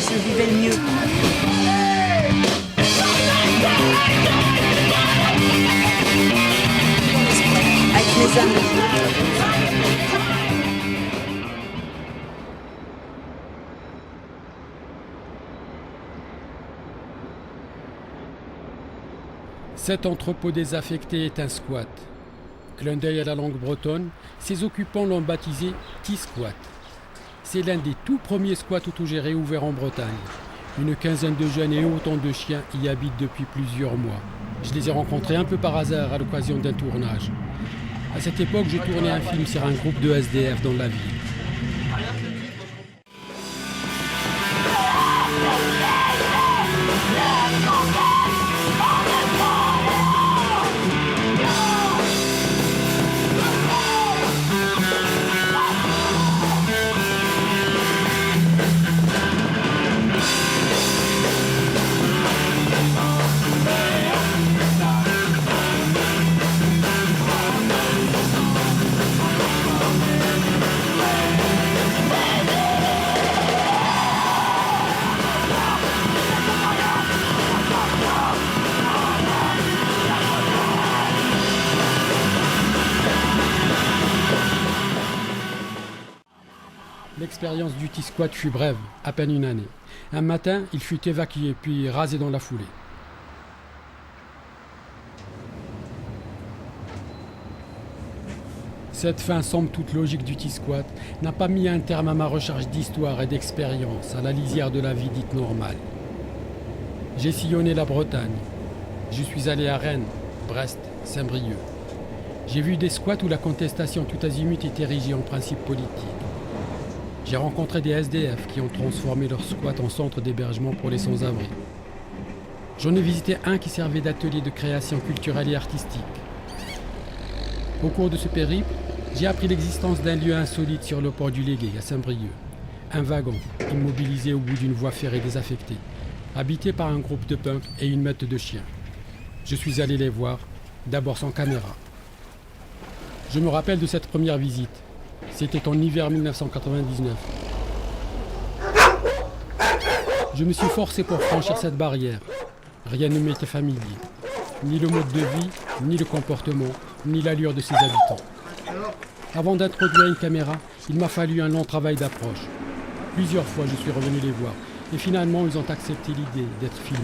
se vivait le mieux. Avec mes amis. Cet entrepôt désaffecté est un squat. Clin d'œil à la langue bretonne, ses occupants l'ont baptisé T-Squat. C'est l'un des tout premiers squats autogérés ouverts en Bretagne. Une quinzaine de jeunes et autant de chiens y habitent depuis plusieurs mois. Je les ai rencontrés un peu par hasard à l'occasion d'un tournage. À cette époque, je tournais un film sur un groupe de SDF dans la ville. L'expérience du T-Squat fut brève, à peine une année. Un matin, il fut évacué puis rasé dans la foulée. Cette fin somme toute logique du T-Squat n'a pas mis un terme à ma recherche d'histoire et d'expérience à la lisière de la vie dite normale. J'ai sillonné la Bretagne. Je suis allé à Rennes, Brest, Saint-Brieuc. J'ai vu des squats où la contestation tout azimut est érigée en principe politique. J'ai rencontré des SDF qui ont transformé leur squat en centre d'hébergement pour les sans-abri. J'en ai visité un qui servait d'atelier de création culturelle et artistique. Au cours de ce périple, j'ai appris l'existence d'un lieu insolite sur le port du Légué, à Saint-Brieuc. Un wagon, immobilisé au bout d'une voie ferrée désaffectée, habité par un groupe de punks et une meute de chiens. Je suis allé les voir, d'abord sans caméra. Je me rappelle de cette première visite. C'était en hiver 1999. Je me suis forcé pour franchir cette barrière. Rien ne m'était familier. Ni le mode de vie, ni le comportement, ni l'allure de ses habitants. Avant d'introduire une caméra, il m'a fallu un long travail d'approche. Plusieurs fois, je suis revenu les voir. Et finalement, ils ont accepté l'idée d'être filmés.